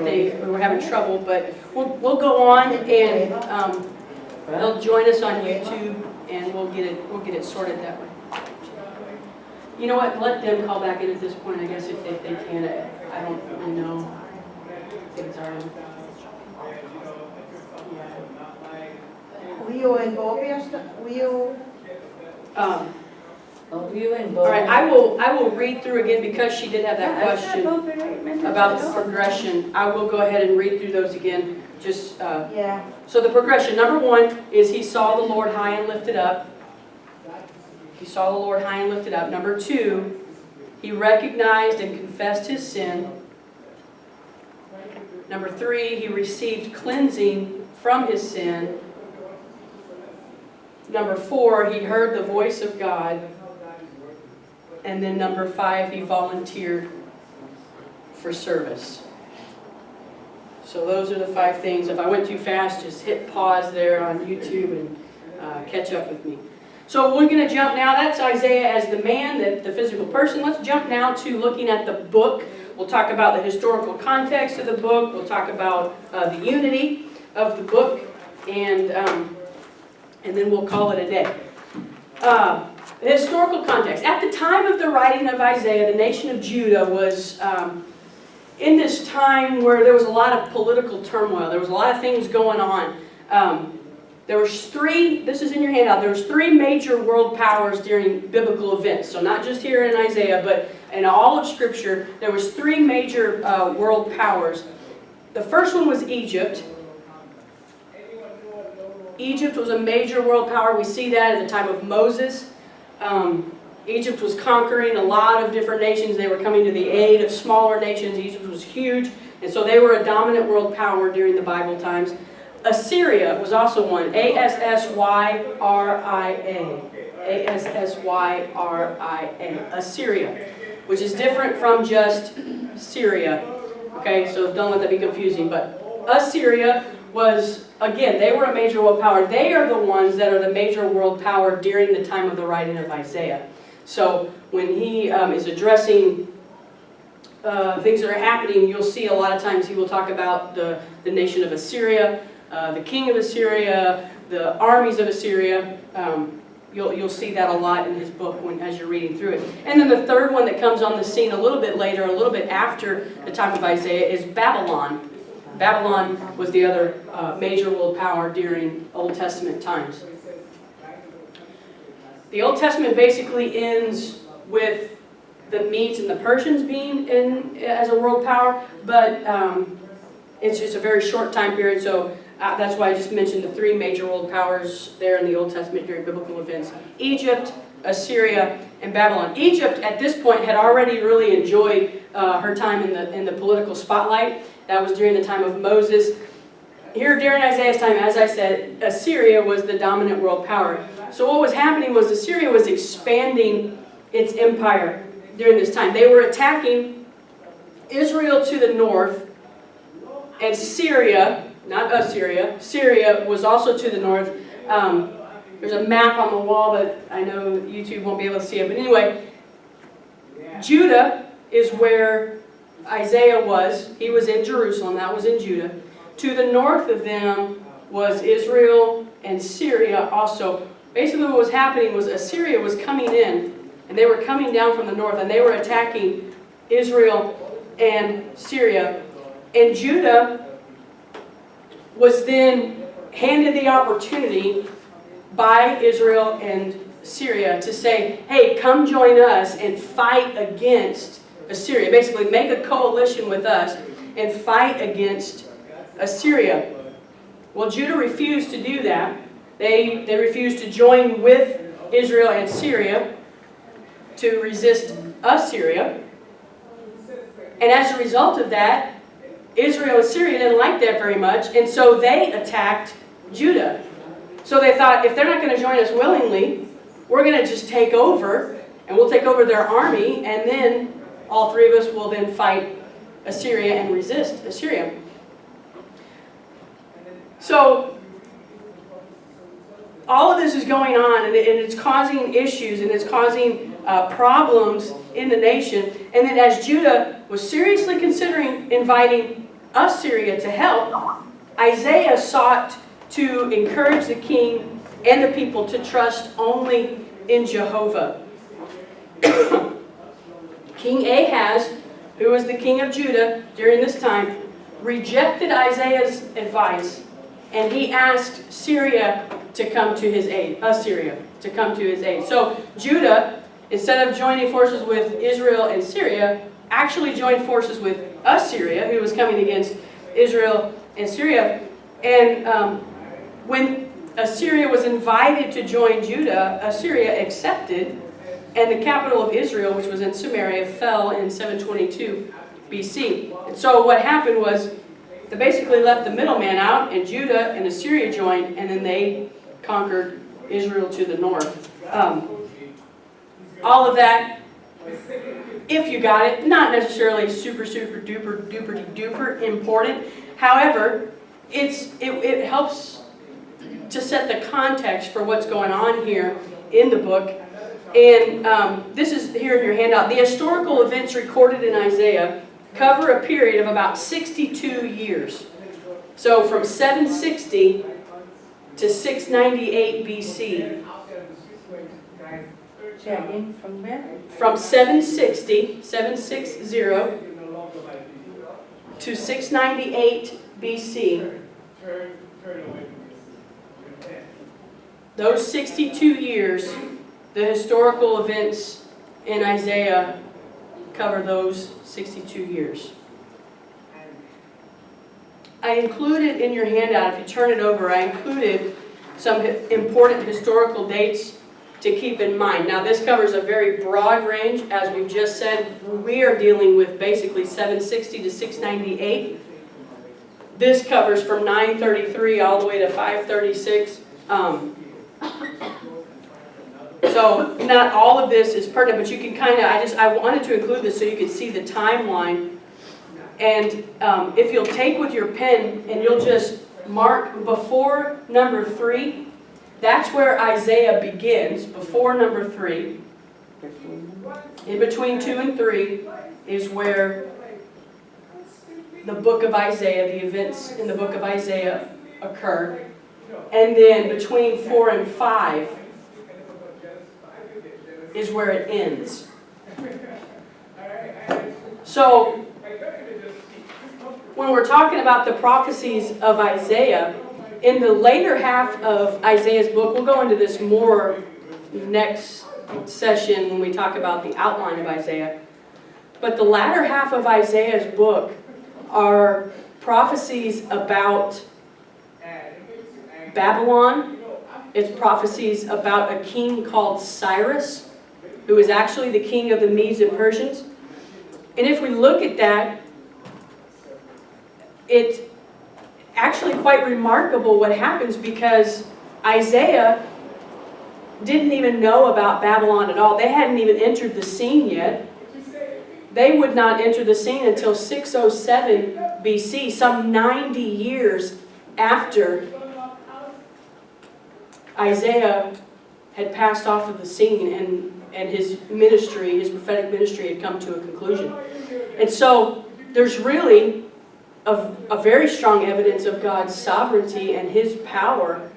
They were having trouble, but we'll go on, and they'll join us on YouTube, and we'll get it sorted that way. You know what? Let them call back in at this point, I guess, if they can. I don't really know. I think it's already. Will and Bobby are will. All right, I will read through again because she did have that question about the progression. I will go ahead and read through those again. Just Yeah. So the progression. Number 1 is he saw the Lord high and lifted up. He saw the Lord high and lifted up. Number 2, he recognized and confessed his sin. Number 3, he received cleansing from his sin. Number 4, he heard the voice of God. And then number 5, he volunteered for service. So those are the 5 things. If I went too fast, just hit pause there on YouTube and catch up with me. So we're going to jump now. That's Isaiah as the man, the physical person. Let's jump now to looking at the book. We'll talk about the historical context of the book. We'll talk about the unity of the book. And then we'll call it a day. The historical context. At the time of the writing of Isaiah, the nation of Judah was in this time where there was a lot of political turmoil. There was a lot of things going on. There was 3, this is in your handout, there was 3 major world powers during biblical events. So not just here in Isaiah, but in all of Scripture, there was 3 major world powers. The first one was Egypt. Egypt was a major world power. We see that at the time of Moses. Egypt was conquering a lot of different nations. They were coming to the aid of smaller nations. Egypt was huge, and so they were a dominant world power during the Bible times. Assyria was also one. Assyria. Assyria. Assyria, which is different from just Syria. Okay, so don't let that be confusing. But Assyria was, again, they were a major world power. They are the ones that are the major world power during the time of the writing of Isaiah. So when he is addressing things that are happening, you'll see a lot of times he will talk about the nation of Assyria, the king of Assyria, the armies of Assyria. You'll see that a lot in his book as you're reading through it. And then the third one that comes on the scene a little bit later, a little bit after the time of Isaiah, is Babylon. Babylon was the other major world power during Old Testament times. The Old Testament basically ends with the Medes and the Persians being in as a world power, but it's just a very short time period, so that's why I just mentioned the 3 major world powers there in the Old Testament during biblical events. Egypt, Assyria, and Babylon. Egypt, at this point, had already really enjoyed her time in the political spotlight. That was during the time of Moses. Here during Isaiah's time, as I said, Assyria was the dominant world power. So what was happening was Assyria was expanding its empire during this time. They were attacking Israel to the north, and Syria, not Assyria, Syria was also to the north. There's a map on the wall, but I know YouTube won't be able to see it. But anyway, Judah is where Isaiah was. He was in Jerusalem. That was in Judah. To the north of them was Israel and Syria also. Basically what was happening was Assyria was coming in, and they were coming down from the north, and they were attacking Israel and Syria. And Judah was then handed the opportunity by Israel and Syria to say, hey, come join us and fight against Assyria. Basically, make a coalition with us and fight against Assyria. Well, Judah refused to do that. They refused to join with Israel and Syria to resist Assyria. And as a result of that, Israel and Syria didn't like that very much, and so they attacked Judah. So they thought, if they're not going to join us willingly, we're going to just take over, and we'll take over their army, and then all 3 of us will then fight Assyria and resist Assyria. So all of this is going on, and it's causing issues, and it's causing problems in the nation. And then as Judah was seriously considering inviting Assyria to help, Isaiah sought to encourage the king and the people to trust only in Jehovah. King Ahaz, who was the king of Judah during this time, rejected Isaiah's advice, and he asked Syria to come to his aid, Assyria to come to his aid. So Judah, instead of joining forces with Israel and Syria, actually joined forces with Assyria, who was coming against Israel and Syria. And when Assyria was invited to join Judah, Assyria accepted, and the capital of Israel, which was in Samaria, fell in 722 BC. And so what happened was they basically left the middleman out, and Judah and Assyria joined, and then they conquered Israel to the north. All of that, if you got it, not necessarily super duper important. However, it helps to set the context for what's going on here in the book. And this is here in your handout. The historical events recorded in Isaiah cover a period of about 62 years. So from 760 to 698 BC. From where? From 760 to 698 BC. Those 62 years, the historical events in Isaiah cover those 62 years. I included in your handout, if you turn it over, I included some important historical dates to keep in mind. Now this covers a very broad range. As we've just said, we are dealing with basically 760 to 698. This covers from 933 all the way to 536. So not all of this is pertinent, but you can kind of, I wanted to include this so you could see the timeline. And if you'll take with your pen and you'll just mark before number 3, that's where Isaiah begins, before number 3. In between 2 and 3 is where the book of Isaiah, the events in the book of Isaiah occur. And then between 4 and 5 is where it ends. So, when we're talking about the prophecies of Isaiah, in the later half of Isaiah's book, we'll go into this more next session when we talk about the outline of Isaiah, but the latter half of Isaiah's book are prophecies about Babylon. It's prophecies about a king called Cyrus, who is actually the king of the Medes and Persians. And if we look at that, it's actually quite remarkable what happens, because Isaiah didn't even know about Babylon at all. They hadn't even entered the scene yet. They would not enter the scene until 607 BC, some 90 years after Isaiah had passed off of the scene and his ministry, his prophetic ministry had come to a conclusion. And so there's really a very strong evidence of God's sovereignty and His power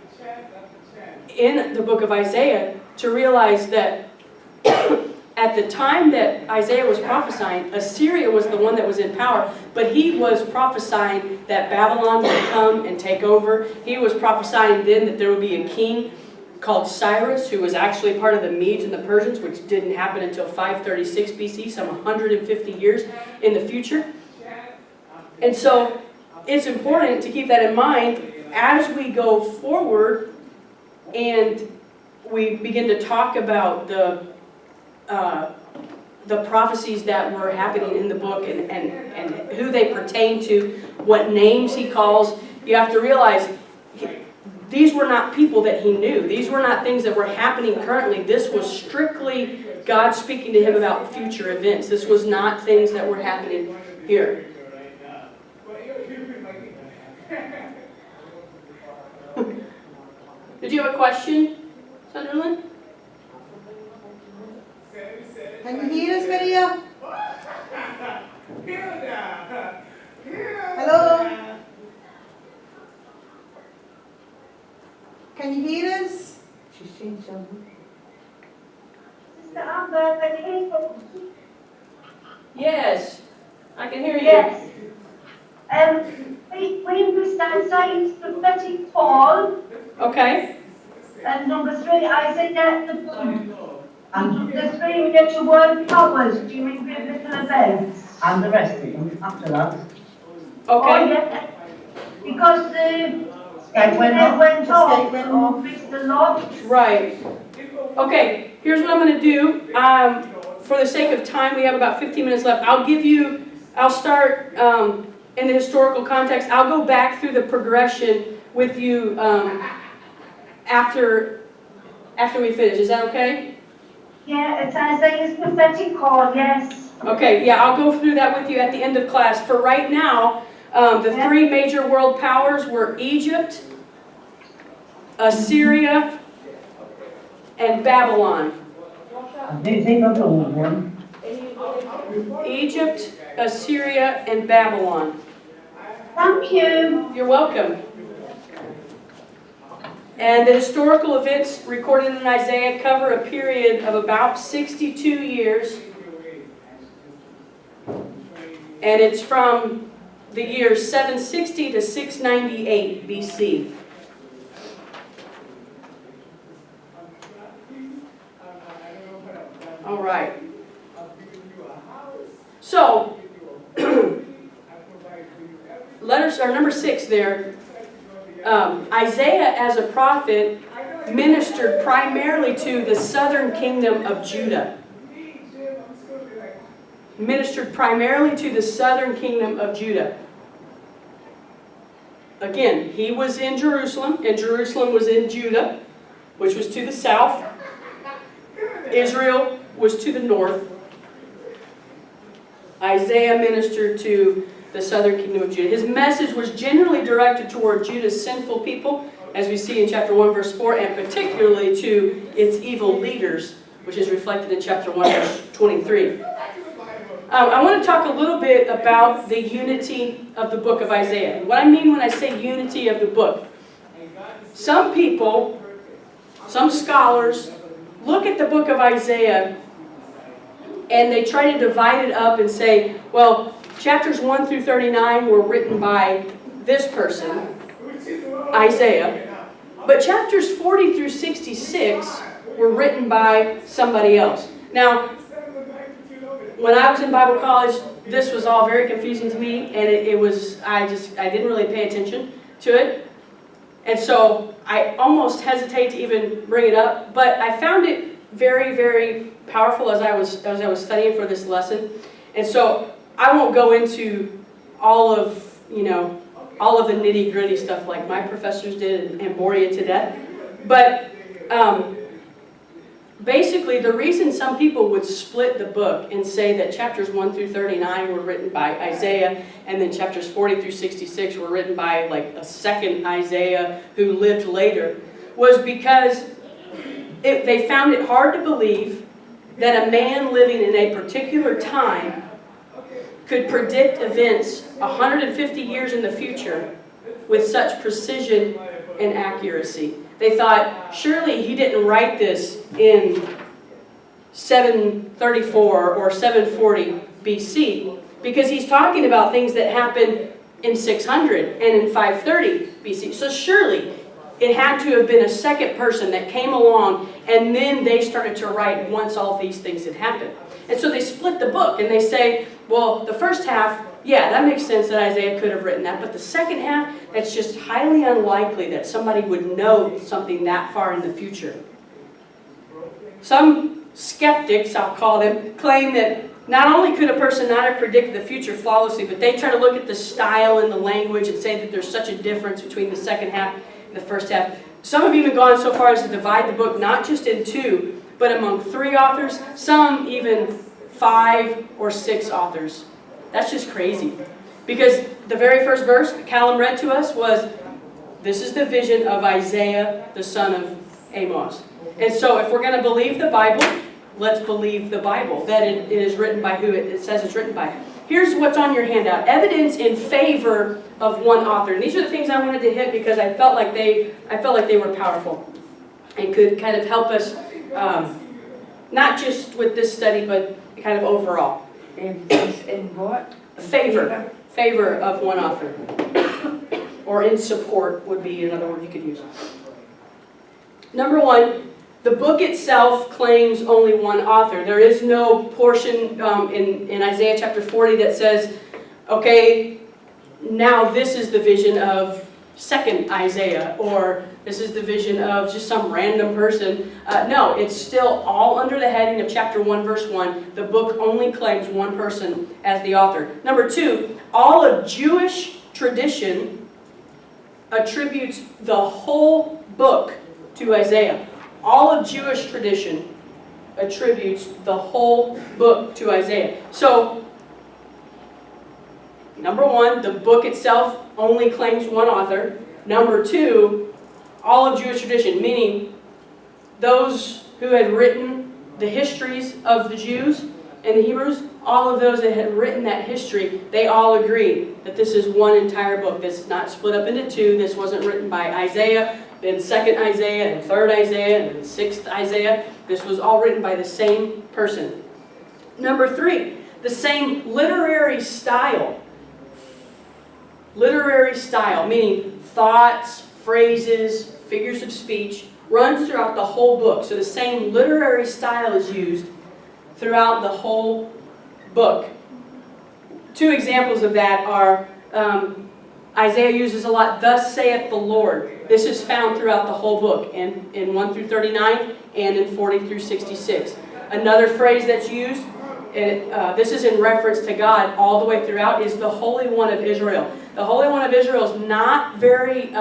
in the book of Isaiah to realize that at the time that Isaiah was prophesying, Assyria was the one that was in power, but he was prophesying that Babylon would come and take over. He was prophesying then that there would be a king called Cyrus, who was actually part of the Medes and the Persians, which didn't happen until 536 BC, some 150 years in the future. And so it's important to keep that in mind as we go forward and we begin to talk about the prophecies that were happening in the book and who they pertain to, what names he calls. You have to realize these were not people that he knew. These were not things that were happening currently. This was strictly God speaking to him about future events. This was not things that were happening here. Did you have a question, Sunderland? Can you hear us, Maria? Hello? Can you hear us? She's saying something. Sister Amber, can you hear me? Yes, I can hear you. Yes. We understand science prophetic Paul, Okay. and number 3, Isaiah the book. And number 3, we get your word powers during biblical events. And the rest of them after that. Oh, Okay. yeah. Because the Skype went internet off. went The off, Skype went so off. praise the Lord. Right. Okay, here's what I'm going to do. For the sake of time, we have about 15 minutes left. I'll start in the historical context. I'll go back through the progression with you after we finish. Is that okay? Yeah, it's Isaiah's prophetic call, yes. Okay, yeah, I'll go through that with you at the end of class. For right now, the three major world powers were Egypt, Assyria, and Babylon. They got the old one. Egypt, Assyria, and Babylon. Thank you. You're welcome. And the historical events recorded in Isaiah cover a period of about 62 years. And it's from the years 760 to 698 BC. All right. So, letters are number 6 there. Isaiah, as a prophet, ministered primarily to the southern kingdom of Judah. Ministered primarily to the southern kingdom of Judah. Again, he was in Jerusalem, and Jerusalem was in Judah, which was to the south. Israel was to the north. Isaiah ministered to the southern kingdom of Judah. His message was generally directed toward Judah's sinful people, as we see in chapter 1, verse 4, and particularly to its evil leaders, which is reflected in chapter 1, verse 23. I want to talk a little bit about the unity of the book of Isaiah. What I mean when I say unity of the book. Some people, some scholars, look at the book of Isaiah and they try to divide it up and say, well, chapters 1 through 39 were written by this person, Isaiah, but chapters 40 through 66 were written by somebody else. Now, when I was in Bible college, this was all very confusing to me, and I didn't really pay attention to it. And so I almost hesitate to even bring it up, but I found it very, very powerful as I was studying for this lesson. And so I won't go into all of the nitty-gritty stuff like my professors did and bore you to death. But basically, the reason some people would split the book and say that chapters 1 through 39 were written by Isaiah, and then chapters 40 through 66 were written by like a second Isaiah who lived later, was because they found it hard to believe that a man living in a particular time could predict events 150 years in the future with such precision and accuracy. They thought, surely he didn't write this in 734 or 740 BC, because he's talking about things that happened in 600 and in 530 BC. So surely it had to have been a second person that came along, and then they started to write once all these things had happened. And so they split the book, and they say, well, the first half, yeah, that makes sense that Isaiah could have written that, but the second half, it's just highly unlikely that somebody would know something that far in the future. Some skeptics, I'll call them, claim that not only could a person not have predicted the future flawlessly, but they try to look at the style and the language and say that there's such a difference between the second half and the first half. Some have even gone so far as to divide the book not just in two, but among 3 authors, some even 5 or 6 authors. That's just crazy. Because the very first verse that Callum read to us was, this is the vision of Isaiah, the son of Amos. And so if we're going to believe the Bible, let's believe the Bible, that it is written by who it says it's written by. here's what's on your handout. Evidence in favor of one author. And these are the things I wanted to hit because I felt like they were powerful and could kind of help us, not just with this study, but kind of overall. In what? Favor of one author. Or in support would be another word you could use. Number one, the book itself claims only one author. There is no portion in Isaiah chapter 40 that says, okay, now this is the vision of second Isaiah, or this is the vision of just some random person. No, it's still all under the heading of chapter 1, verse 1. The book only claims one person as the author. Number two, all of Jewish tradition attributes the whole book to Isaiah. All of Jewish tradition attributes the whole book to Isaiah. So, number one, the book itself only claims one author. Number two, all of Jewish tradition, meaning those who had written the histories of the Jews and the Hebrews, all of those that had written that history, they all agree that this is one entire book. This is not split up into two. This wasn't written by Isaiah, then second Isaiah, and third Isaiah, and then sixth Isaiah. This was all written by the same person. Number three, the same literary style. Literary style, meaning thoughts, phrases, figures of speech, runs throughout the whole book. So the same literary style is used throughout the whole book. Two examples of that are Isaiah uses a lot, "Thus saith the Lord." This is found throughout the whole book, in 1 through 39 and in 40 through 66. Another phrase that's used, this is in reference to God all the way throughout, is the Holy One of Israel. The Holy One of Israel is not very,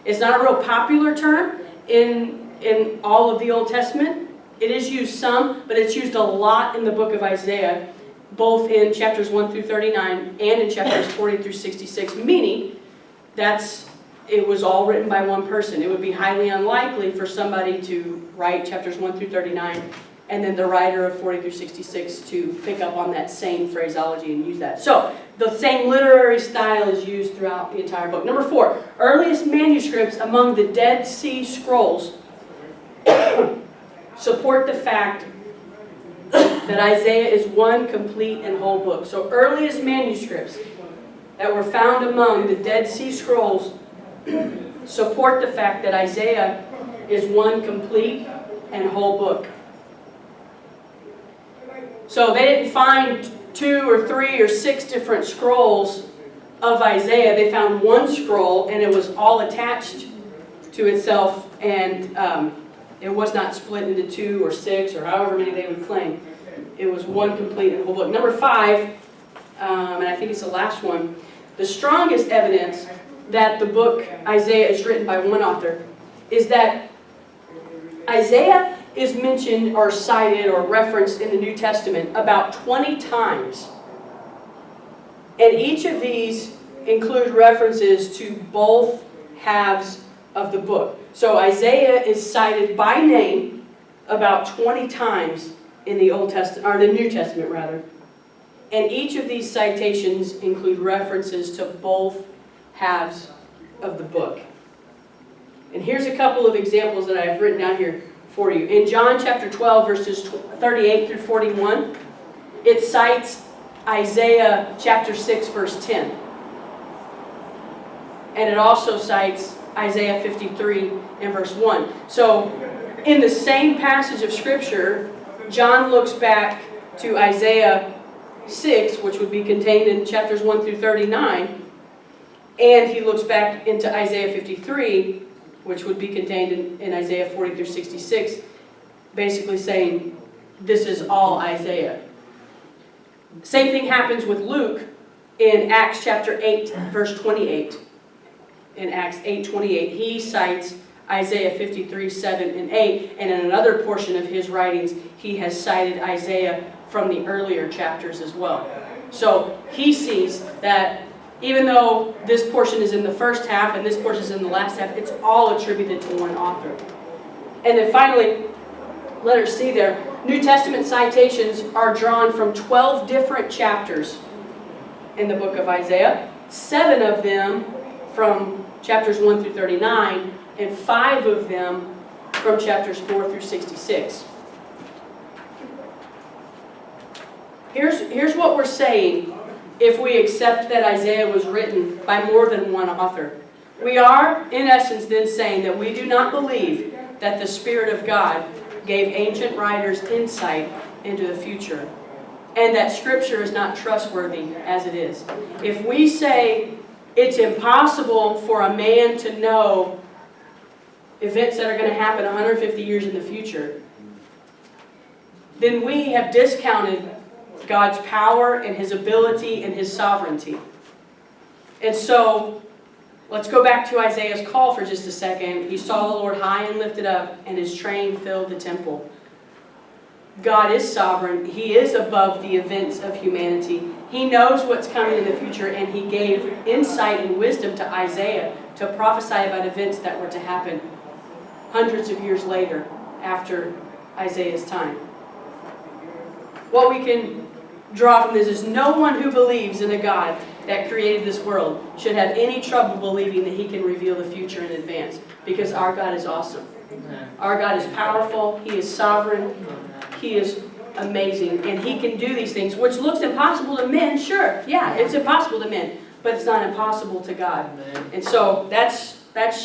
it's not a real popular term in all of the Old Testament. It is used some, but it's used a lot in the book of Isaiah, both in chapters 1 through 39 and in chapters 40 through 66, meaning it was all written by one person. It would be highly unlikely for somebody to write chapters 1 through 39 and then the writer of 40 through 66 to pick up on that same phraseology and use that. So, the same literary style is used throughout the entire book. Number four, earliest manuscripts among the Dead Sea Scrolls support the fact that Isaiah is one complete and whole book. So earliest manuscripts that were found among the Dead Sea Scrolls support the fact that Isaiah is one complete and whole book. So they didn't find 2 or 3 or 6 different scrolls of Isaiah. They found one scroll and it was all attached to itself, and it was not split into 2 or 6 or however many they would claim. It was one complete and whole book. Number 5, and I think it's the last one, the strongest evidence that the book Isaiah is written by one author is that Isaiah is mentioned or cited or referenced in the New Testament about 20 times. And each of these include references to both halves of the book. So Isaiah is cited by name about 20 times in the Old Testament, or the New Testament rather. And each of these citations include references to both halves of the book. And here's a couple of examples that I've written down here for you. In John chapter 12, verses 38 through 41, it cites Isaiah chapter 6, verse 10. And it also cites Isaiah 53 and verse 1. So, in the same passage of Scripture, John looks back to Isaiah 6, which would be contained in chapters 1 through 39, and he looks back into Isaiah 53, which would be contained in Isaiah 40 through 66, basically saying, this is all Isaiah. Same thing happens with Luke in Acts chapter 8, verse 28. In Acts 8:28, he cites Isaiah 53, 7, and 8, and in another portion of his writings, he has cited Isaiah from the earlier chapters as well. So he sees that even though this portion is in the first half and this portion is in the last half, it's all attributed to one author. And then finally, letter C there, New Testament citations are drawn from 12 different chapters in the book of Isaiah, 7 of them from chapters 1 through 39, and 5 of them from chapters 4 through 66. Here's what we're saying if we accept that Isaiah was written by more than one author. We are, in essence, then saying that we do not believe that the Spirit of God gave ancient writers insight into the future, and that Scripture is not trustworthy as it is. If we say it's impossible for a man to know events that are going to happen 150 years in the future, then we have discounted God's power and His ability and His sovereignty. And so, let's go back to Isaiah's call for just a second. He saw the Lord high and lifted up, and His train filled the temple. God is sovereign. He is above the events of humanity. He knows what's coming in the future, and He gave insight and wisdom to Isaiah to prophesy about events that were to happen hundreds of years later after Isaiah's time. What we can draw from this is no one who believes in a God that created this world should have any trouble believing that He can reveal the future in advance, because our God is awesome. Our God is powerful. He is sovereign. He is amazing, and He can do these things, which looks impossible to men. Sure, yeah, it's impossible to men, but it's not impossible to God. And so that's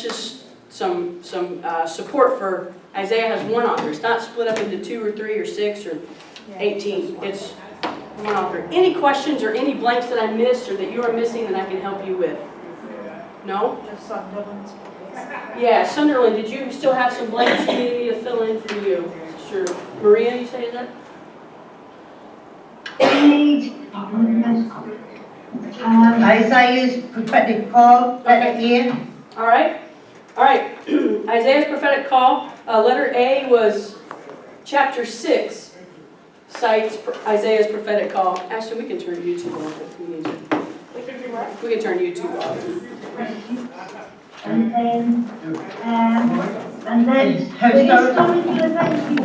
just some support for Isaiah has one author. It's not split up into 2 or 3 or 6 or 18. It's one author. Any questions or any blanks that I missed or that you are missing that I can help you with? No? Just Sunderland's. Yeah, Sunderland, did you still have some blanks you needed me to fill in for you? Sure. Maria, you say that? Isaiah's prophetic call, letter A. All right. All right. Isaiah's prophetic call. Letter A was chapter 6. Cites Isaiah's prophetic call. Ashton, we can turn YouTube off if we need to. We can turn YouTube off. And then historical events.